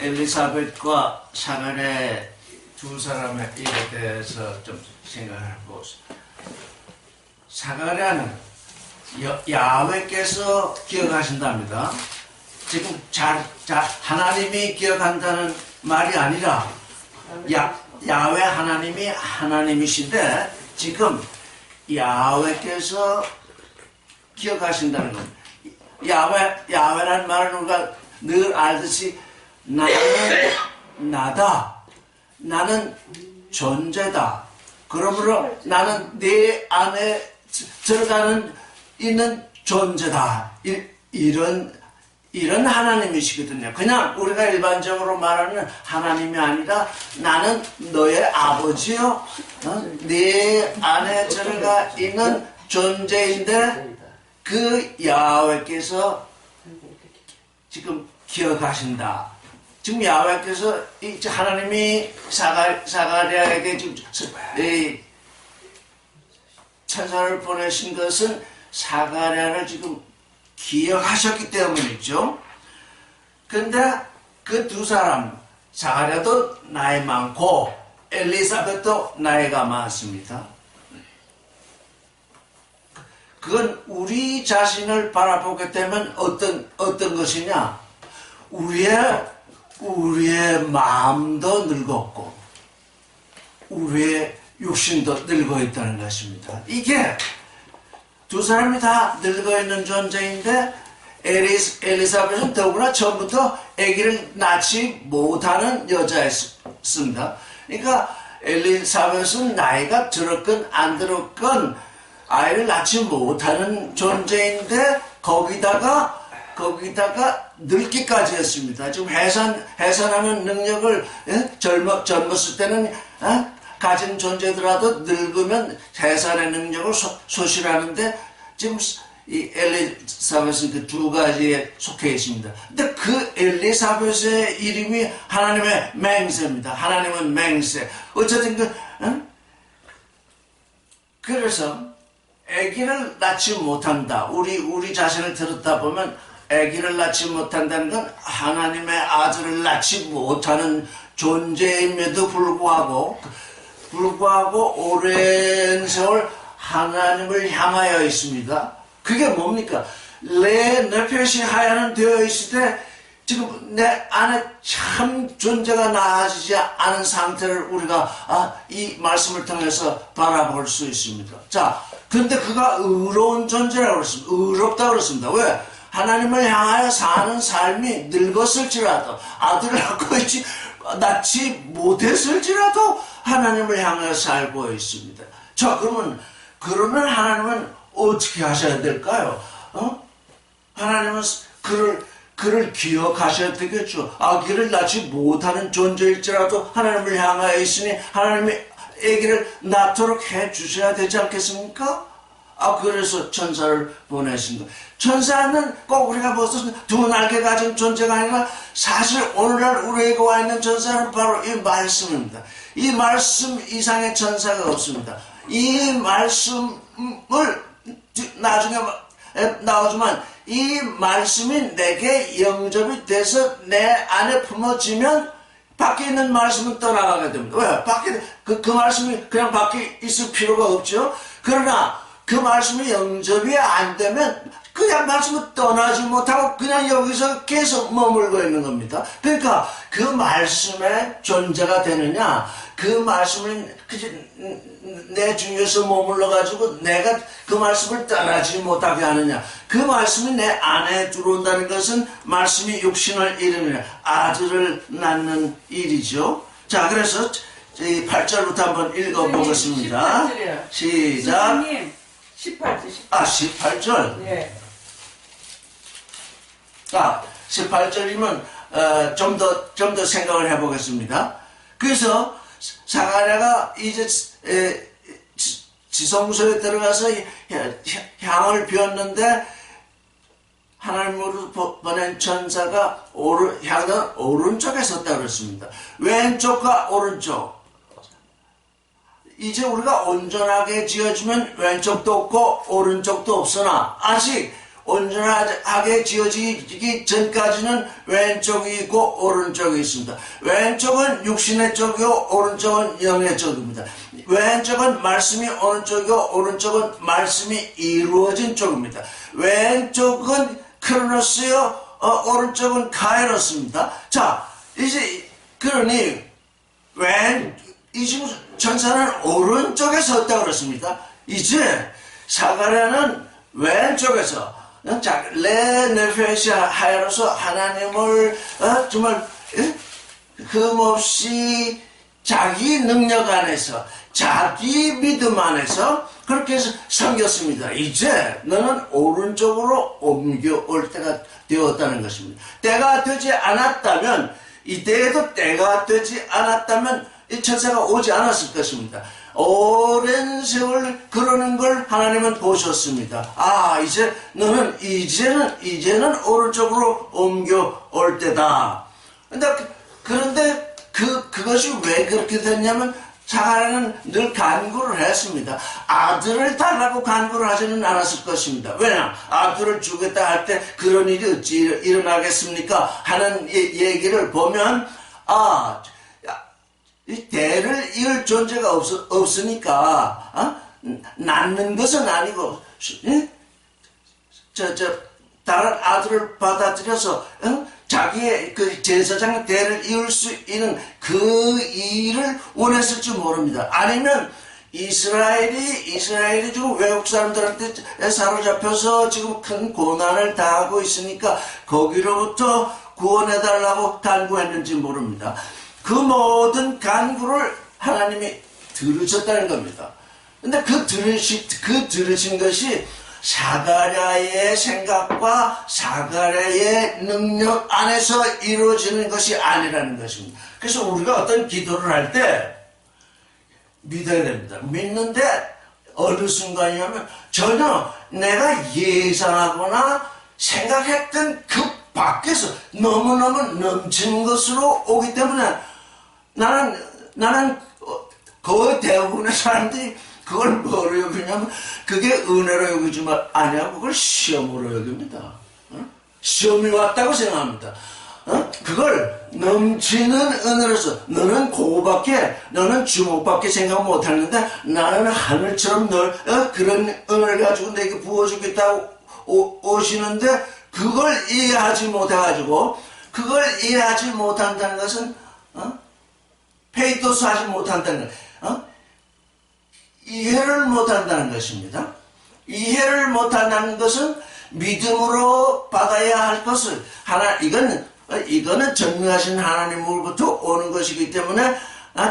엘리사벳과 사가랴 두 사람의 일에 대해서 좀 생각을 해보겠습니다. 사가랴는 야훼께서 기억하신답니다. 지금 하나님이 기억한다는 말이 아니라 야훼 하나님이 하나님이신데 지금 야훼께서 기억하신다는 겁니다. 야훼라는 말은 우리가 늘 알듯이 나는 나다. 나는 존재다. 그러므로 나는 내 안에 들어가는 있는 존재다. 이런 하나님이시거든요. 그냥 우리가 일반적으로 말하는 하나님이 아니라 나는 너의 아버지요. 내 안에 들어가 있는 존재인데 그 야훼께서 지금 기억하신다. 지금 야훼께서 하나님이 사가랴에게 지금 천사를 보내신 것은 사가랴를 지금 기억하셨기 때문이죠. 근데 그 두 사람, 사가랴도 나이 많고 엘리사벳도 나이가 많습니다. 그건 우리 자신을 바라보게 되면 어떤 것이냐? 우리의 마음도 늙었고 우리의 육신도 늙어 있다는 것입니다. 이게 두 사람이 다 늙어 있는 존재인데 엘리사벳은 더구나 처음부터 아기를 낳지 못하는 여자였습니다. 그러니까 엘리사벳은 나이가 들었건 안 들었건 아이를 낳지 못하는 존재인데 거기다가 늙기까지 했습니다. 지금 해산하는 능력을 젊었을 때는 가진 존재더라도 늙으면 해산의 능력을 소실하는데 지금 이 엘리사벳은 그 두 가지에 속해 있습니다. 근데 그 엘리사벳의 이름이 하나님의 맹세입니다. 하나님은 맹세. 어쨌든 그래서 아기를 낳지 못한다. 우리 자신을 들었다 보면 아기를 낳지 못한다는 건 하나님의 아들을 낳지 못하는 존재임에도 불구하고 오랜 세월 하나님을 향하여 있습니다. 그게 뭡니까? 내 표시 하야는 되어 있을 때 지금 내 안에 참 존재가 나아지지 않은 상태를 우리가 이 말씀을 통해서 바라볼 수 있습니다. 자, 근데 그가 의로운 존재라고 그랬습니다. 의롭다고 그랬습니다. 왜? 하나님을 향하여 사는 삶이 늙었을지라도 아들을 낳지 못했을지라도 하나님을 향하여 살고 있습니다. 자, 그러면 하나님은 어떻게 하셔야 될까요? 하나님은 그를 기억하셔야 되겠죠. 아기를 낳지 못하는 존재일지라도 하나님을 향하여 있으니 하나님이 아기를 낳도록 해주셔야 되지 않겠습니까? 그래서 천사를 보내신 거예요. 천사는 꼭 우리가 무슨 두 날개 가진 존재가 아니라 사실 오늘날 우리에게 와 있는 천사는 바로 이 말씀입니다. 이 말씀 이상의 천사가 없습니다. 이 말씀을 나중에 나오지만 이 말씀이 내게 영접이 돼서 내 안에 품어지면 밖에 있는 말씀은 떠나가게 됩니다. 왜? 밖에 그 말씀이 그냥 밖에 있을 필요가 없죠. 그러나 그 말씀이 영접이 안 되면 그냥 말씀을 떠나지 못하고 그냥 여기서 계속 머물고 있는 겁니다. 그러니까 그 말씀의 존재가 되느냐, 그 말씀을 내 중에서 머물러가지고 내가 그 말씀을 떠나지 못하게 하느냐, 그 말씀이 내 안에 들어온다는 것은 말씀이 육신을 이루느냐, 아들을 낳는 일이죠. 자, 그래서 8절부터 한번 읽어보겠습니다. 시작. 18절. 18절. 네. 18절이면 좀 더 생각을 해보겠습니다. 그래서 사가랴가 이제 지성소에 들어가서 향을 피웠는데 하나님으로 보낸 천사가 향은 오른쪽에 섰다 그랬습니다. 왼쪽과 오른쪽. 이제 우리가 온전하게 지어주면 왼쪽도 없고 오른쪽도 없으나 아직 온전하게 지어지기 전까지는 왼쪽이 있고 오른쪽이 있습니다. 왼쪽은 육신의 쪽이고 오른쪽은 영의 쪽입니다. 왼쪽은 말씀이 오른쪽이고 오른쪽은 말씀이 이루어진 쪽입니다. 왼쪽은 크로노스요, 오른쪽은 카이로스입니다. 자, 이제 그러니 이 지금 천사는 오른쪽에 섰다고 그랬습니다. 이제 사가랴는 왼쪽에서 레 네페시 하야로서 하나님을 정말 흠없이 자기 능력 안에서 자기 믿음 안에서 그렇게 해서 섬겼습니다. 이제 너는 오른쪽으로 옮겨올 때가 되었다는 것입니다. 때가 되지 않았다면, 이때에도 때가 되지 않았다면 이 천사가 오지 않았을 것입니다. 오랜 세월 그러는 걸 하나님은 보셨습니다. 아, 이제 너는 이제는 오른쪽으로 옮겨올 때다. 그런데 그것이 왜 그렇게 됐냐면 사가랴는 늘 간구를 했습니다. 아들을 달라고 간구를 하지는 않았을 것입니다. 왜냐? 아들을 주겠다 할 때 그런 일이 어찌 일어나겠습니까? 하는 얘기를 보면, 이 대를 이을 존재가 없으니까, 낳는 것은 아니고, 다른 아들을 받아들여서, 자기의 그 제사장 대를 이을 수 있는 그 일을 원했을지 모릅니다. 아니면 이스라엘이 지금 외국 사람들한테 사로잡혀서 지금 큰 고난을 당하고 있으니까 거기로부터 구원해달라고 간구했는지 모릅니다. 그 모든 간구를 하나님이 들으셨다는 겁니다. 근데 그 들으신 것이 사가랴의 생각과 사가랴의 능력 안에서 이루어지는 것이 아니라는 것입니다. 그래서 우리가 어떤 기도를 할 때 믿어야 됩니다. 믿는데 어느 순간이냐면 전혀 내가 예상하거나 생각했던 그 밖에서 너무너무 넘치는 것으로 오기 때문에 나는 거의 대부분의 사람들이 그걸 뭐로 여기냐면 그게 은혜로 여기지 아니하고 그걸 시험으로 여깁니다. 시험이 왔다고 생각합니다. 그걸 넘치는 은혜로서 너는 너는 주먹밖에 생각 못하는데 나는 하늘처럼 그런 은혜를 가지고 내게 부어주겠다고 오시는데 그걸 이해하지 못해가지고 그걸 이해하지 못한다는 것은 페이토스 하지 못한다는 것, 이해를 못한다는 것입니다. 이해를 못한다는 것은 믿음으로 받아야 할 것을 이거는 전능하신 하나님으로부터 오는 것이기 때문에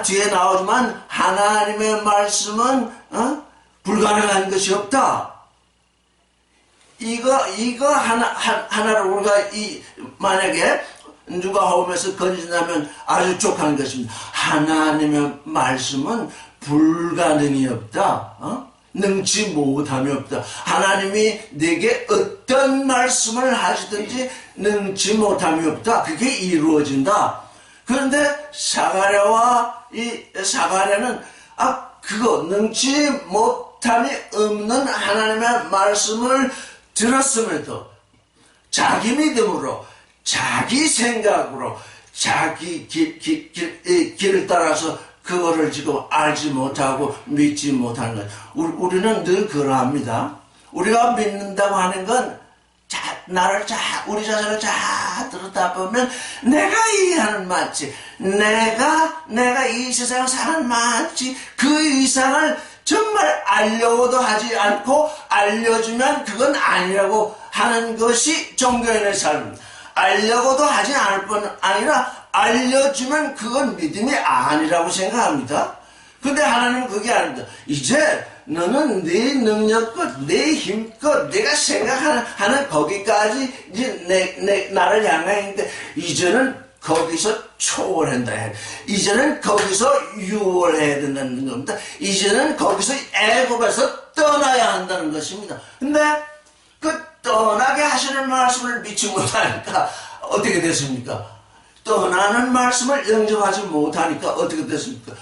뒤에 나오지만 하나님의 말씀은 불가능한 것이 없다. 이거 하나로 우리가 만약에 누가 홈에서 건진다면 아주 족한 것입니다. 하나님의 말씀은 불가능이 없다. 능치 못함이 없다. 하나님이 내게 어떤 말씀을 하시든지 능치 못함이 없다. 그게 이루어진다. 그런데 사가랴는 그거 능치 못함이 없는 하나님의 말씀을 들었음에도 자기 믿음으로 자기 생각으로 자기 길을 따라서 그거를 지금 알지 못하고 믿지 못하는 것. 우리는 늘 그러합니다. 우리가 믿는다고 하는 건 우리 자신을 들었다 보면 내가 이해하는 맞지. 내가 이 세상을 사는 맞지. 그 이상을 정말 알려고도 하지 않고 알려주면 그건 아니라고 하는 것이 종교인의 삶입니다. 알려고도 하지 않을 뿐 아니라 알려주면 그건 믿음이 아니라고 생각합니다. 근데 하나님은 그게 아닙니다. 이제 너는 네 능력껏, 네 힘껏, 내가 생각하는 거기까지 이제 나를 향해 있는데, 이제는 거기서 초월한다. 이제는 거기서 유월해야 된다는 겁니다. 이제는 거기서 애굽에서 떠나야 한다는 것입니다. 근데 그 떠나게 하시는 말씀을 믿지 못하니까 어떻게 됐습니까? 떠나는 말씀을 영접하지 못하니까 어떻게 됐습니까?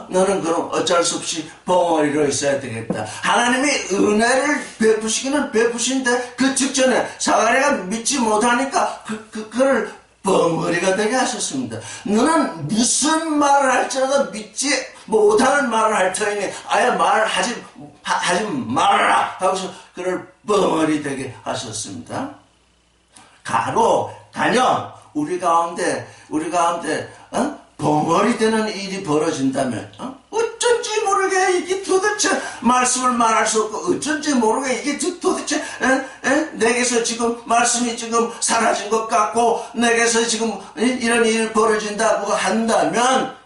너는 그럼 어쩔 수 없이 벙어리로 있어야 되겠다. 하나님이 은혜를 베푸시기는 베푸신데 그 직전에 사가랴가 믿지 못하니까 그를 벙어리가 되게 하셨습니다. 너는 무슨 말을 할지라도 믿지 못하는 말을 할 터이니 아예 말하지 말아라 하고서 그를 벙어리 되게 하셨습니다. 가령 우리 가운데 벙어리 되는 일이 벌어진다면 어쩐지 모르게 이게 도대체 말씀을 말할 수 없고 어쩐지 모르게 이게 도대체 내게서 지금 말씀이 지금 사라진 것 같고 내게서 지금 이런 일이 벌어진다고 한다면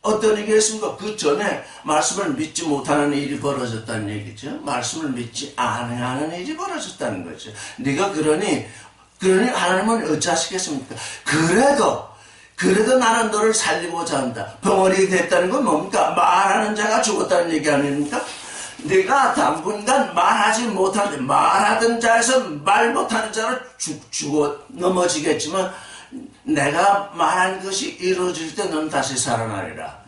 어떤 얘기겠습니까? 그 전에 말씀을 믿지 못하는 일이 벌어졌다는 얘기죠. 말씀을 믿지 않는 일이 벌어졌다는 거죠. 네가 그러니 하나님은 어찌하시겠습니까? 그래도 나는 너를 살리고자 한다. 벙어리 됐다는 건 뭡니까? 말하는 자가 죽었다는 얘기 아닙니까? 네가 당분간 말하지 못하는데 말하던 자에서 말 못하는 자로 죽어 넘어지겠지만 내가 말한 것이 이루어질 때 너는 다시 살아나리라.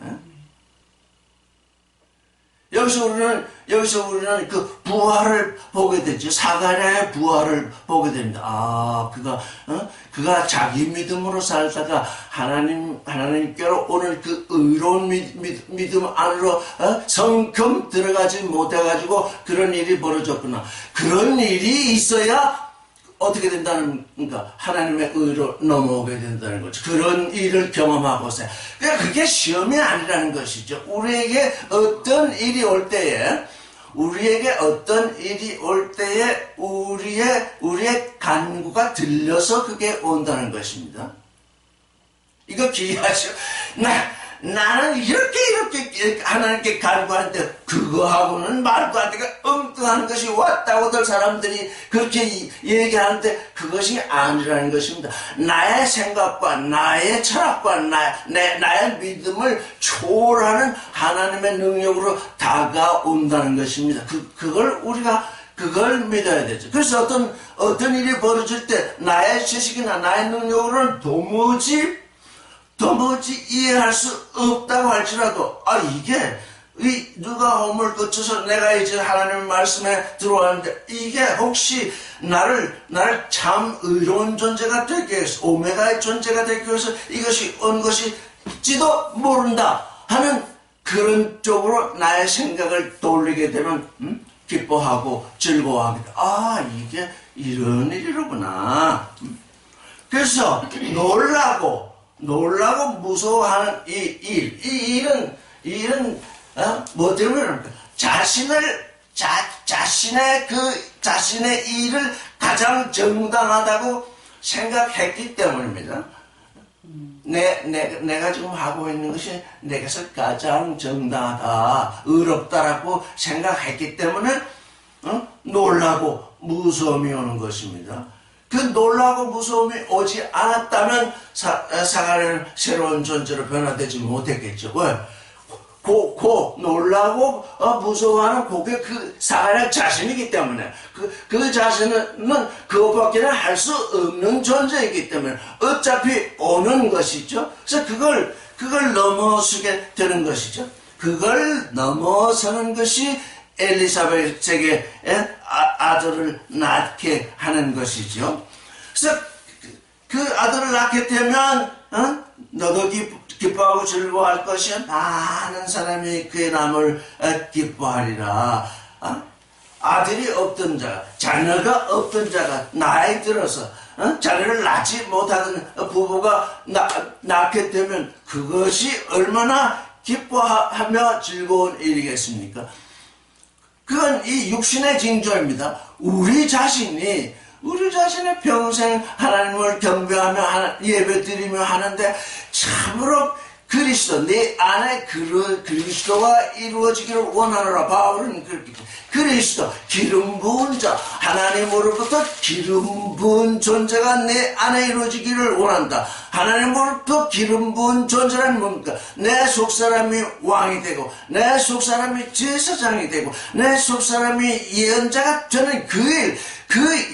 여기서 우리는 그 부활을 보게 되죠. 사가랴의 부활을 보게 됩니다. 그가 자기 믿음으로 살다가 하나님께로 오늘 그 의로운 믿음 안으로 성큼 들어가지 못해가지고 그런 일이 벌어졌구나. 그런 일이 있어야 어떻게 된다는 건가? 하나님의 의로 넘어오게 된다는 거죠. 그런 일을 경험하고서. 그러니까 그게 시험이 아니라는 것이죠. 우리에게 어떤 일이 올 때에 우리의 간구가 들려서 그게 온다는 것입니다. 이거 기억하시오. 나는 이렇게 하나님께 간구하는데 그거하고는 말도 안 되게 엉뚱한 것이 왔다고들 사람들이 그렇게 얘기하는데 그것이 아니라는 것입니다. 나의 생각과 나의 철학과 나의 믿음을 초월하는 하나님의 능력으로 다가온다는 것입니다. 그걸 믿어야 되죠. 그래서 어떤 일이 벌어질 때 나의 지식이나 나의 능력으로는 도무지 이해할 수 없다고 할지라도 이게 누가 허물 거쳐서 내가 이제 하나님의 말씀에 들어왔는데 이게 혹시 나를 참 의로운 존재가 되기 위해서 오메가의 존재가 되기 위해서 이것이 온 것일지도 모른다 하는 그런 쪽으로 나의 생각을 돌리게 되면 기뻐하고 즐거워하게 돼. 이게 이런 일이로구나. 그래서 놀라고 무서워하는 이 일은 뭐 때문에 자신의 일을 가장 정당하다고 생각했기 때문입니다. 내가 지금 하고 있는 것이 내게서 가장 정당하다, 의롭다라고 생각했기 때문에 놀라고 무서움이 오는 것입니다. 그 놀라고 무서움이 오지 않았다면 사가랴는 새로운 존재로 변화되지 못했겠죠. 왜? 놀라고 무서워하는 그게 그 사가랴 자신이기 때문에 그 자신은 그것밖에는 할 수 없는 존재이기 때문에 어차피 오는 것이죠. 그래서 그걸 넘어서게 되는 것이죠. 그걸 넘어서는 것이 엘리사벳에게 아들을 낳게 하는 것이죠. 그래서 그 아들을 낳게 되면 너도 기뻐하고 즐거워할 것이야. 많은 사람이 그의 남을 기뻐하리라. 아들이 없던 자가, 자녀가 없던 자가 나이 들어서 자녀를 낳지 못하던 부부가 낳게 되면 그것이 얼마나 기뻐하며 즐거운 일이겠습니까? 그건 이 육신의 징조입니다. 우리 자신이 평생 하나님을 경배하며 예배드리며 하는데 참으로 그리스도 내 안에 그리스도가 이루어지기를 원하노라. 바울은 그렇게 그리스도 기름 부은 자 하나님으로부터 기름 부은 존재가 내 안에 이루어지기를 원한다. 하나님으로부터 기름 부은 존재란 뭡니까? 내 속사람이 왕이 되고 내 속사람이 제사장이 되고 내 속사람이 예언자가 되는 그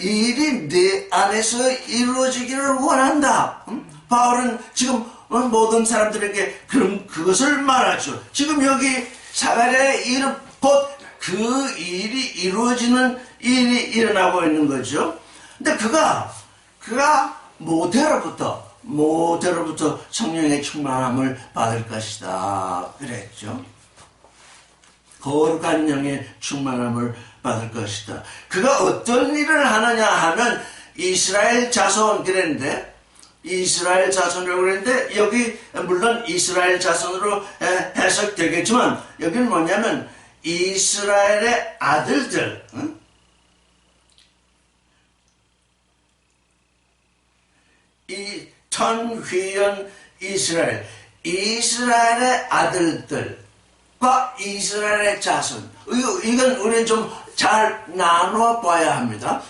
일이 내 안에서 이루어지기를 원한다. 바울은 지금 모든 사람들에게 그럼 그것을 말하죠. 지금 여기 사가랴의 일은 곧 그 일이 이루어지는 일이 일어나고 있는 거죠. 근데 그가 모태로부터 성령의 충만함을 받을 것이다 그랬죠. 거룩한 영의 충만함을 받을 것이다. 그가 어떤 일을 하느냐 하면 이스라엘 자손 그랬는데, 이스라엘 자손이라고 그랬는데 여기 물론 이스라엘 자손으로 해석되겠지만 여기는 뭐냐면 이스라엘의 아들들, 이 천휘연 이스라엘의 아들들과 이스라엘의 자손, 이건 우리는 좀 잘 나눠 봐야 합니다.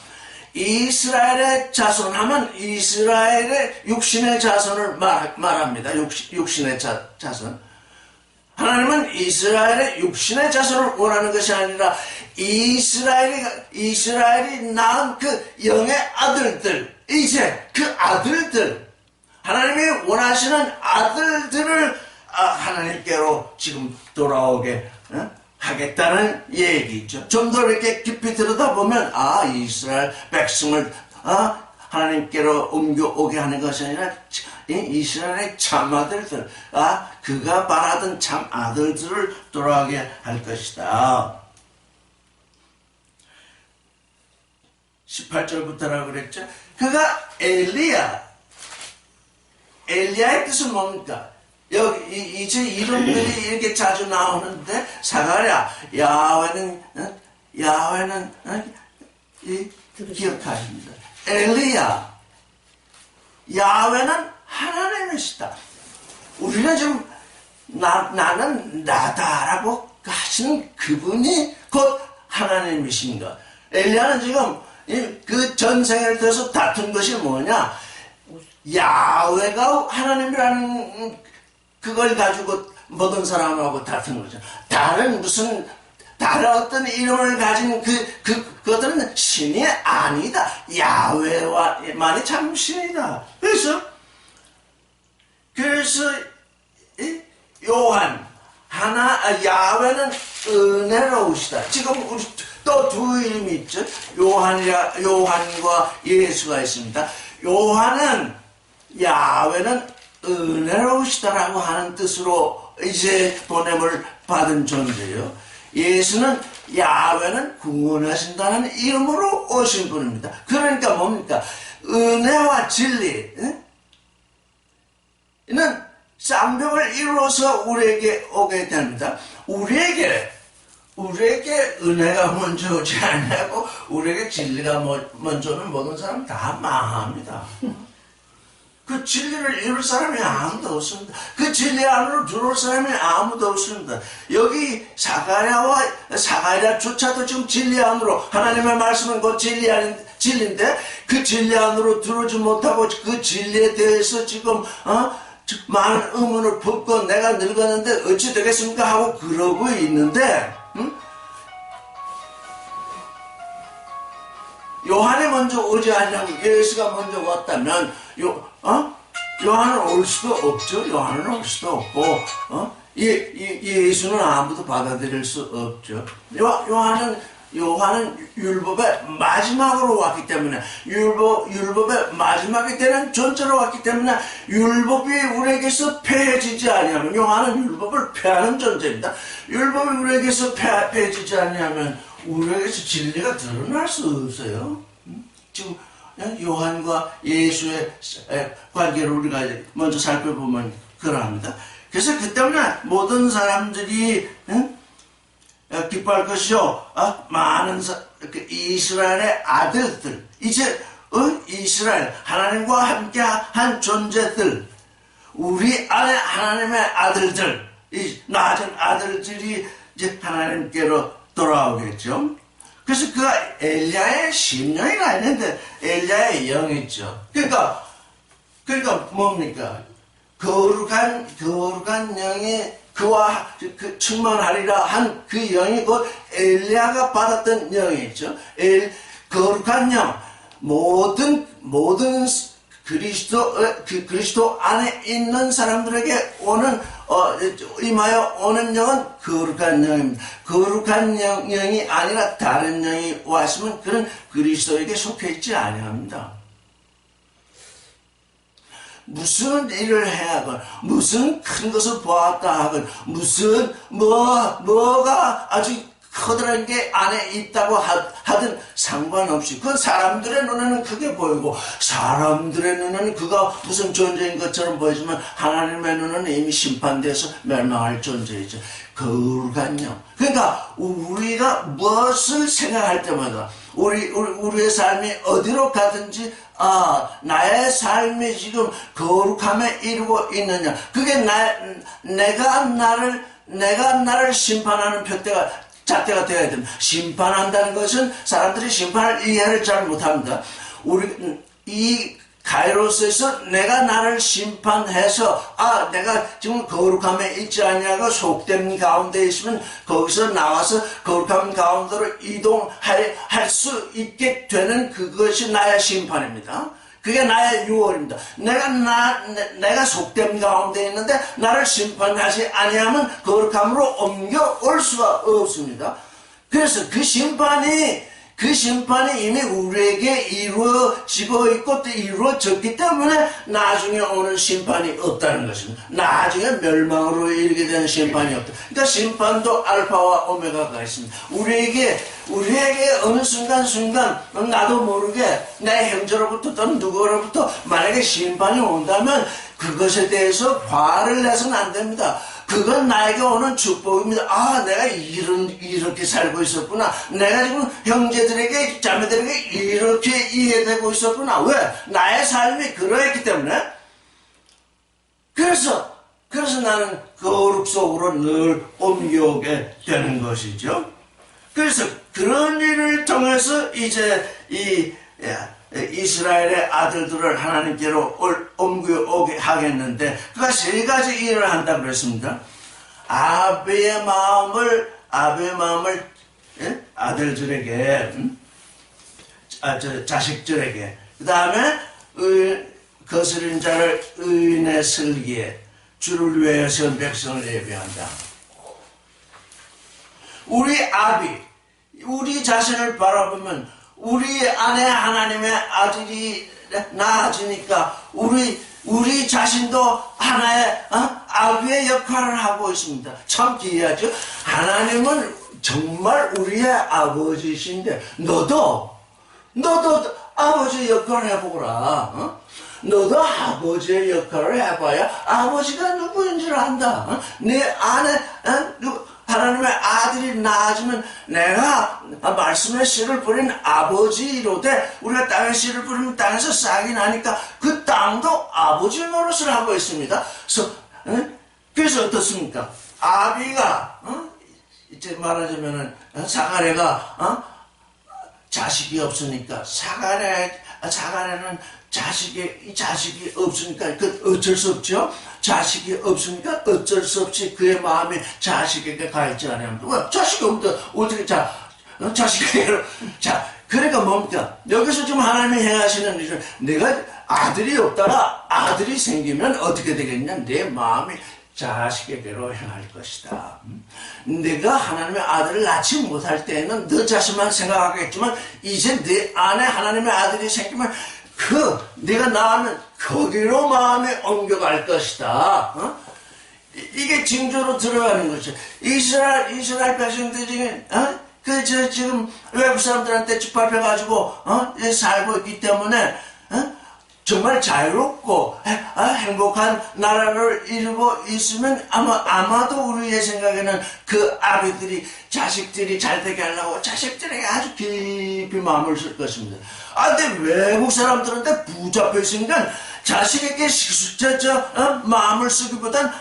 이스라엘의 자손 하면 이스라엘의 육신의 자손을 말합니다. 육신의 자손. 하나님은 이스라엘의 육신의 자손을 원하는 것이 아니라 이스라엘이 낳은 그 영의 아들들, 이제 그 아들들, 하나님이 원하시는 아들들을 하나님께로 지금 돌아오게 하겠다는 얘기죠. 좀 더 이렇게 깊이 들여다보면 이스라엘 백성을 하나님께로 옮겨오게 하는 것이 아니라 이스라엘의 참 아들들, 그가 바라던 참 아들들을 돌아오게 할 것이다. 18절부터라고 그랬죠. 그가 엘리야의 뜻은 뭡니까? 여기 이제 이름들이 이렇게 자주 나오는데 사가랴, 야훼는 기억하십니다. 엘리야, 야훼는 하나님이시다. 우리는 지금 나는 나다라고 하시는 그분이 곧 하나님이신가. 엘리야는 지금 그 전생을 통해서 다툰 것이 뭐냐, 야훼가 하나님이라는 그걸 가지고 모든 사람하고 다툰 거죠. 다른 어떤 이름을 가진 그것들은 신이 아니다. 야훼만이 참 신이다. 그래서 야훼는 은혜로우시다. 지금 우리 또 두 이름이 있죠. 요한과 예수가 있습니다. 야훼는 은혜로우시다라고 하는 뜻으로 이제 보냄을 받은 존재요. 예수는 야훼는 구원하신다는 이름으로 오신 분입니다. 그러니까 뭡니까? 은혜와 진리는 쌍벽을 이루어서 우리에게 오게 됩니다. 우리에게 은혜가 먼저 오지 않냐고, 우리에게 진리가 먼저 오면 모든 사람 다 망합니다. 그 진리를 이룰 사람이 아무도 없습니다. 그 진리 안으로 들어올 사람이 아무도 없습니다. 여기 사가랴조차도 지금 진리 안으로, 하나님의 말씀은 곧 진리인데 그 진리 안으로 들어오지 못하고 그 진리에 대해서 지금 많은 의문을 품고 내가 늙었는데 어찌 되겠습니까 하고 그러고 있는데, 요한이 먼저 오지 않냐고, 예수가 먼저 왔다면 요한은 올 수도 없죠. 요한은 올 수도 없고, 예수는 아무도 받아들일 수 없죠. 요한은 율법의 마지막으로 왔기 때문에, 율법의 마지막이 되는 존재로 왔기 때문에, 율법이 우리에게서 폐해지지 아니하면, 요한은 율법을 폐하는 존재입니다. 율법이 우리에게서 폐해지지 아니하면 우리에게서 진리가 드러날 수 없어요. 지금 요한과 예수의 관계를 우리가 먼저 살펴보면 그러합니다. 그래서 그 때문에 모든 사람들이 기뻐할 것이요, 많은 이스라엘의 아들들, 이제 이스라엘, 하나님과 함께 한 존재들, 우리 안에 하나님의 아들들, 이 낮은 아들들이 이제 하나님께로 돌아오겠죠. 그래서 그가 엘리야의 심령이가 있는데 엘리야의 영이 있죠. 그러니까 뭡니까? 거룩한 영이 그와 충만하리라 한 그 영이 곧 엘리야가 받았던 영이 있죠. 거룩한 영, 모든 그리스도 안에 있는 사람들에게 오는 임하여 오는 영은 거룩한 영입니다. 거룩한 영이 아니라 다른 영이 왔으면 그는 그리스도에게 속해 있지 아니합니다. 무슨 일을 해야 하건, 무슨 큰 것을 보았다 하건, 무슨 뭐가 아주 커다란 게 안에 있다고 하든 상관없이 그건 사람들의 눈에는 크게 보이고 사람들의 눈에는 그가 무슨 존재인 것처럼 보이지만 하나님의 눈에는 이미 심판돼서 멸망할 존재이죠. 거룩한 영. 그러니까 우리가 무엇을 생각할 때마다 우리의 삶이 어디로 가든지 나의 삶이 지금 거룩함에 이루고 있느냐. 그게 내가 나를 심판하는 잣대가 되어야 됩니다. 심판한다는 것은 사람들이 심판을 이해를 잘 못합니다. 이 가이로스에서 내가 나를 심판해서 내가 지금 거룩함에 있지 않냐고 속됨 가운데 있으면 거기서 나와서 거룩함 가운데로 이동할 수 있게 되는 그것이 나의 심판입니다. 그게 나의 유월입니다. 내가 속됨 가운데 있는데 나를 심판하지 아니하면 거룩함으로 옮겨올 수가 없습니다. 그래서 그 심판이 이미 우리에게 이루어지고 있고 또 이루어졌기 때문에 나중에 오는 심판이 없다는 것입니다. 나중에 멸망으로 이르게 되는 심판이 없다. 그러니까 심판도 알파와 오메가가 있습니다. 우리에게 어느 순간 나도 모르게 내 형제로부터 또는 누구로부터 만약에 심판이 온다면 그것에 대해서 화를 내서는 안 됩니다. 그건 나에게 오는 축복입니다. 내가 이렇게 살고 있었구나. 내가 지금 형제들에게, 자매들에게 이렇게 이해되고 있었구나. 왜? 나의 삶이 그러했기 때문에. 그래서 나는 거룩 속으로 늘 옮겨오게 되는 것이죠. 그래서 그런 일을 통해서 이제 이스라엘의 아들들을 하나님께로 옮겨오게 하겠는데 그가 세 가지 일을 한다고 그랬습니다. 아비의 마음을 아들들에게 자식들에게 그 다음에 거스린 자를 의인의 슬기에 주를 위하여 세운 백성을 예배한다. 우리 자신을 바라보면 우리 안에 하나님의 아들이 나아지니까 우리 자신도 하나의 아비의 역할을 하고 있습니다. 참 기이하죠. 하나님은 정말 우리의 아버지이신데 너도 아버지 역할을 해보거라. 너도 아버지의 역할을 해봐야 아버지가 누구인지를 안다. 내 안에 하나님의 아들이 나아지면 내가 말씀의 씨를 뿌린 아버지로되 우리가 땅에 씨를 뿌리면 땅에서 싹이 나니까 그 땅도 아버지 노릇을 하고 있습니다. 그래서 어떻습니까? 아비가 이제 말하자면은 사가랴가 자식이 없으니까 사가랴는 자식이 없으니까 그 어쩔 수 없죠. 자식이 없으니까 어쩔 수 없이 그의 마음이 자식에게 가 있지 않습니다. 왜? 자식이 없는데 어떻게 자식에게 그러니까 뭡니까? 여기서 지금 하나님이 행하시는 일은 내가 아들이 없다가 아들이 생기면 어떻게 되겠냐? 내 마음이 자식에게로 향할 것이다. 내가 하나님의 아들을 낳지 못할 때에는 너 자신만 생각하겠지만 이제 내 안에 하나님의 아들이 생기면 네가 낳으면 거기로 마음이 옮겨갈 것이다. 이게 징조로 들어가는 거죠. 이스라엘 백성들 중에 지금 외국 사람들한테 짓밟혀가지고 살고 있기 때문에 정말 자유롭고 행복한 나라를 이루고 있으면 아마도 우리의 생각에는 그 아비들이 자식들이 잘되게 하려고 자식들에게 아주 깊이 마음을 쓸 것입니다. 근데 외국 사람들한테 붙잡혀 있으니까 자식에게 마음을 쓰기보단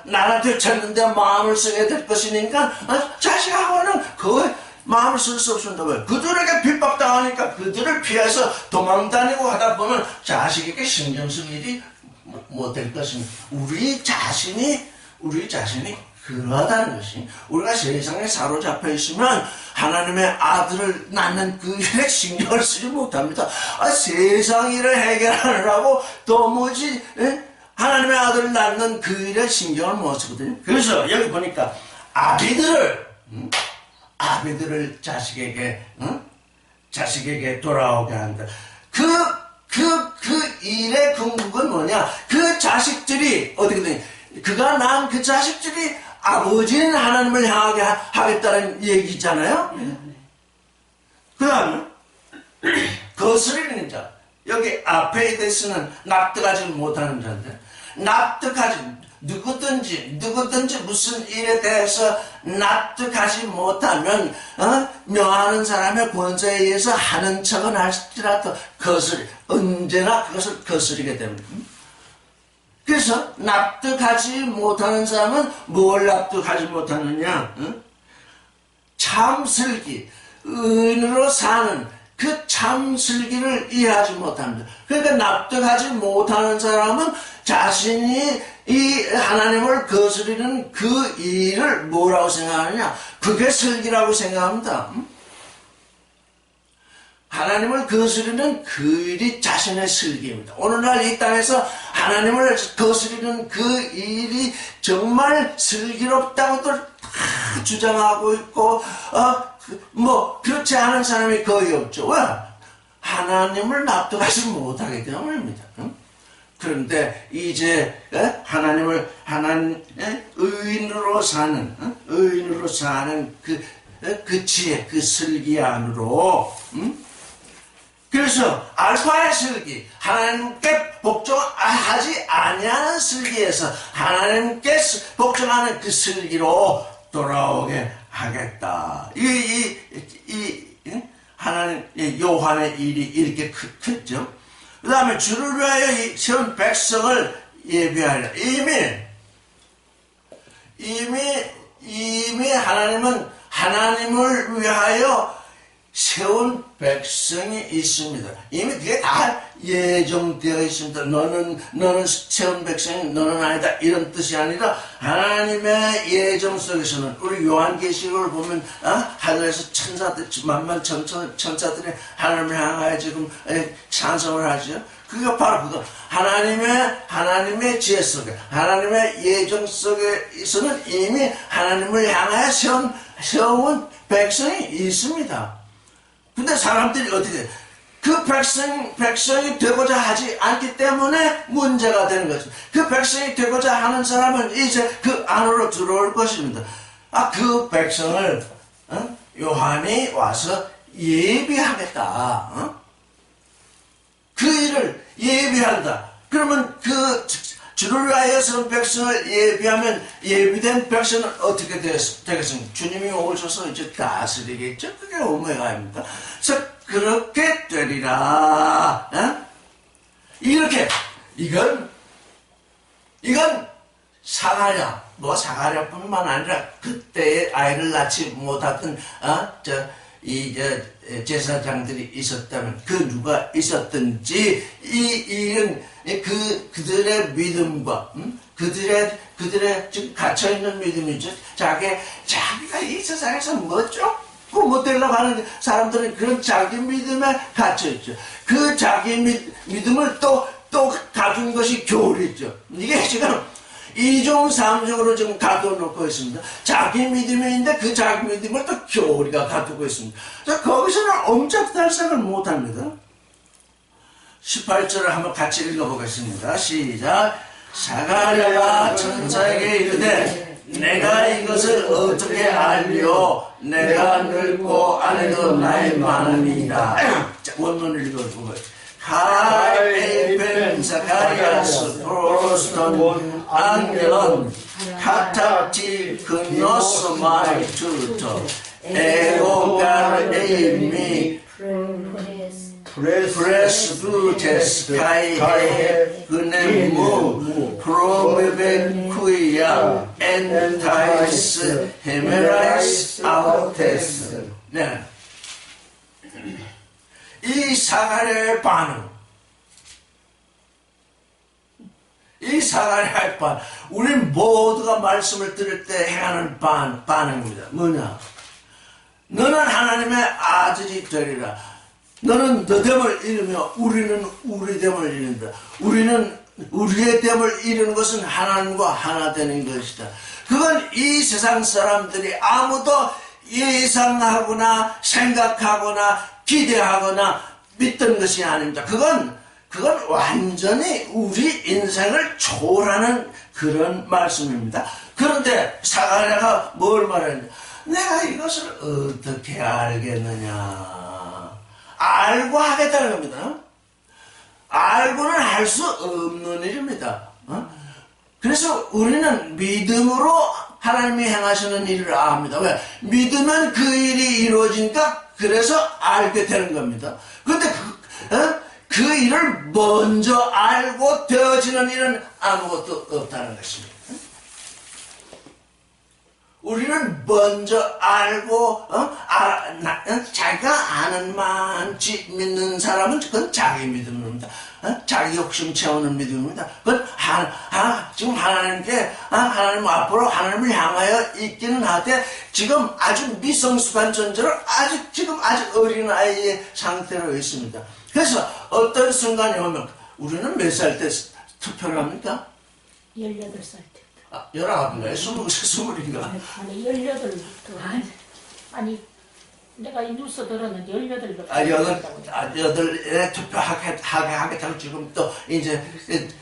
나라 되찾는데 마음을 쓰게 될 것이니까 자식하고는 거의 마음을 쓸 수 없습니다. 왜? 그들에게 핍박당하니까 그들을 피해서 도망다니고 하다 보면 자식에게 신경 쓸 일이 못 될 것입니다. 우리 자신이 그러하다는 것이 우리가 세상에 사로잡혀 있으면 하나님의 아들을 낳는 그 일에 신경을 쓰지 못합니다. 세상 일을 해결하느라고 도무지 하나님의 아들을 낳는 그 일에 신경을 못 쓰거든요. 그래서 여기 보니까 아비들을 자식에게 돌아오게 한다. 그 일의 궁극은 뭐냐? 그 자식들이, 어떻게든, 그가 낳은 그 자식들이 아버지는 하나님을 향하게 하겠다는 얘기잖아요? 그 다음에, 거스리는 자. 여기 앞에 대해서는 납득하지 못하는 자인데, 누구든지 무슨 일에 대해서 납득하지 못하면 명하는 사람의 권세에 의해서 하는 척은 할지라도 언제나 그것을 거스리게 됩니다. 그래서 납득하지 못하는 사람은 뭘 납득하지 못하느냐? 참슬기, 의인으로 사는 그 참슬기를 이해하지 못합니다. 그러니까 납득하지 못하는 사람은 자신이 이 하나님을 거스리는 그 일을 뭐라고 생각하느냐? 그게 슬기라고 생각합니다. 하나님을 거스리는 그 일이 자신의 슬기입니다. 오늘날 이 땅에서 하나님을 거스리는 그 일이 정말 슬기롭다고들 다 주장하고 있고 그렇지 않은 사람이 거의 없죠. 왜? 하나님을 납득하지 못하기 때문입니다. 그런데 이제 하나님의 의인으로 사는 그 지혜, 그 슬기 안으로 그래서 알파의 슬기, 하나님께 복종하지 아니하는 슬기에서 하나님께 복종하는 그 슬기로 돌아오게 하겠다. 하나님 요한의 일이 이렇게 컸죠. 그 다음에 주를 위하여 세운 백성을 예비하리라. 이미 하나님은 하나님을 위하여 세운 백성이 있습니다. 이미 그게 다 예정되어 있습니다. 너는 세운 백성이 너는 아니다. 이런 뜻이 아니라 하나님의 예정 속에서는 우리 요한계시록을 보면 하늘에서 만만 천사들이 하나님을 향하여 지금 찬송을 하죠. 그게 바로 그거. 하나님의 지혜 속에, 하나님의 예정 속에서는 이미 하나님을 향하여 세운 백성이 있습니다. 근데 사람들이 어떻게 그 백성이 되고자 하지 않기 때문에 문제가 되는 것입니다. 그 백성이 되고자 하는 사람은 이제 그 안으로 들어올 것입니다. 그 백성을 요한이 와서 예비하겠다. 그 일을 예비한다. 그러면 그 주를 위하여 세운 백성을 예비하면 예비된 백성은 어떻게 되겠습니까? 주님이 오셔서 이제 다스리겠죠? 그게 오메가입니다. 그래서 그렇게 되리라. 이렇게 이건 사가랴뿐만 아니라 그때의 아이를 낳지 못했던 제사장들이 있었다면 그 누가 있었든지 이 일은 그들의 믿음과 그들의 지금 갇혀있는 믿음이죠. 자기가 이 세상에서 뭐 조금 못 되려고 하는 사람들은 그런 자기 믿음에 갇혀있죠. 그 자기 믿음을 또 가둔 것이 교리죠. 이게 지금 이중 삼중으로 지금 가둬놓고 있습니다. 자기 믿음이 있는데 그 자기 믿음을 또 교리가 가두고 있습니다. 거기서는 옴짝달싹을 못합니다. 18절을 한번 같이 읽어보겠습니다. 시작. 사가랴가 천사에게 이르되 내가 이것을 어떻게 알리오? 내가 늙고 아내도 나이 많으니이다. 원문을 읽어보고 하이펜 사가리아스 프로스톤 안겔론 카타티 그노스마이 투터 에고갈 에이미 프레스부테스 카이헤 그네무 프로메벤쿠이야 엔타이스 헤메라이스 아우테스. 네. 이 사가랴의 반응, 이 이 사가랴의 반, 우리 모두가 말씀을 들을 때 행하는 반응입니다. 뭐냐? 너는 하나님의 아들이 되리라. 너는 너 됨을 이루며 우리는 우리 됨을 이룬다. 우리는 우리의 됨을 이루는 것은 하나님과 하나 되는 것이다. 그건 이 세상 사람들이 아무도 예상하거나 생각하거나 기대하거나 믿던 것이 아닙니다. 그건 완전히 우리 인생을 초월하는 그런 말씀입니다. 그런데 사가랴가 뭘 말했냐? 내가 이것을 어떻게 알겠느냐? 알고 하겠다는 겁니다. 알고는 할 수 없는 일입니다. 그래서 우리는 믿음으로 하나님이 행하시는 일을 압니다. 왜? 믿으면 그 일이 이루어지니까 그래서 알게 되는 겁니다. 그런데 그 일을 먼저 알고 되어지는 일은 아무것도 없다는 것입니다. 우리는 먼저 알고 자기가 아는 만치 믿는 사람은 그건 자기 믿음입니다. 자기 욕심 채우는 믿음입니다. 그건 지금 하나님께 하나님 앞으로 하나님을 향하여 있기는 하되 지금 아주 미성숙한 존재로 지금 아주 어린아이의 상태로 있습니다. 그래서 어떤 순간이 오면 우리는 몇 살 때 투표를 합니까? 18살 때. 19인가요? 20인가? 아니 18부터 아니 내가 이 뉴스 들었는데 18부터 8에 투표하게 하겠다고 지금 또 이제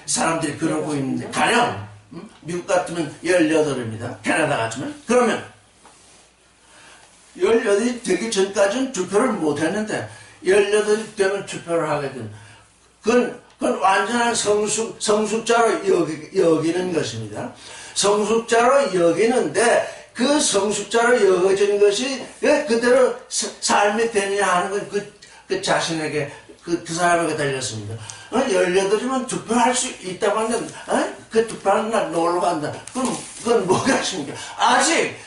사람들이 그러고 있는데 가령 미국 같으면 18입니다. 캐나다 같으면 그러면 18이 되기 전까지는 투표를 못했는데 18이 되면 투표를 하게 된 그건 완전한 성숙자로 여기는 것입니다. 성숙자로 여기는데 그 성숙자로 여겨진 것이 그대로 삶이 되느냐 하는 건 그 자신에게 그 사람에게 달렸습니다. 18이면 투표할 수 있다고 하는데 그 투표하는 날 놀러 간다. 그건 뭐가 있습니까? 아직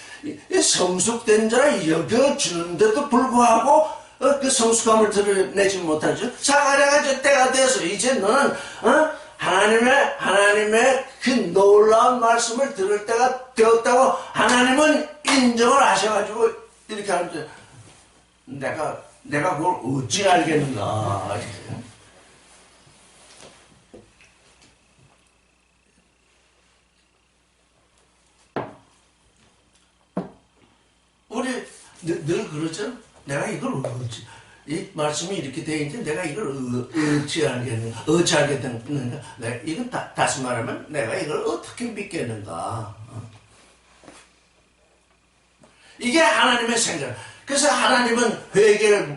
성숙된 자로 여겨주는데도 불구하고 그 성숙함을 드러내지 못하죠. 사가랴가 이제 때가 돼서 이제 너는 하나님의 그 놀라운 말씀을 들을 때가 되었다고 하나님은 인정을 하셔가지고 이렇게 하는데 내가 그걸 어찌 알겠는가. 우리 늘 그러죠. 내가 이걸 어찌, 이 말씀이 이렇게 되어 있는데 내가 이걸 어찌 알겠는가. 이건 다시 말하면 내가 이걸 어떻게 믿겠는가. 이게 하나님의 생각. 그래서 하나님은 회개에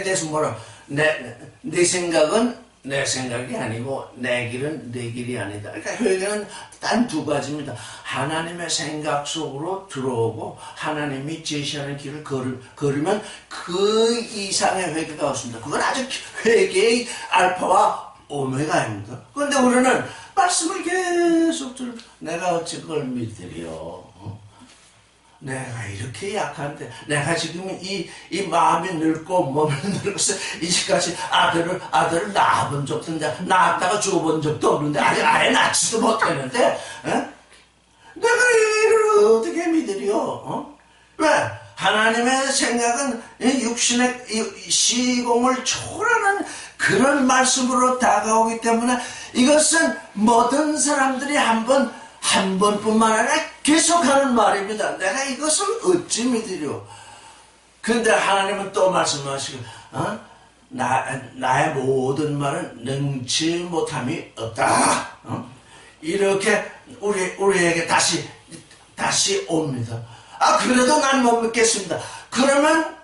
대해서 뭐라 내 생각은 내 생각이 아니고 내 길은 내 길이 아니다. 그러니까 회개는 단 두 가지입니다. 하나님의 생각 속으로 들어오고 하나님이 제시하는 길을 걸으면 그 이상의 회개가 없습니다. 그건 아주 회개의 알파와 오메가입니다. 그런데 우리는 말씀을 계속 내가 어찌 그걸 믿으려. 내가 이렇게 약한데 내가 지금 이 마음이 늙고 몸이 늙어서 이제까지 아들을 낳아본 적도 없는데 낳았다가 죽어본 적도 없는데 아직 아예 낳지도 못했는데 내가 이를 어떻게 믿으려? 왜? 하나님의 생각은 육신의 시공을 초월하는 그런 말씀으로 다가오기 때문에 이것은 모든 사람들이 한 번뿐만 아니라 계속하는 말입니다. 내가 이것을 어찌 믿으려? 그런데 하나님은 또 말씀하시고 나의 모든 말은 능치 못함이 없다. 이렇게 우리에게 다시 옵니다. 그래도 난 못 믿겠습니다. 그러면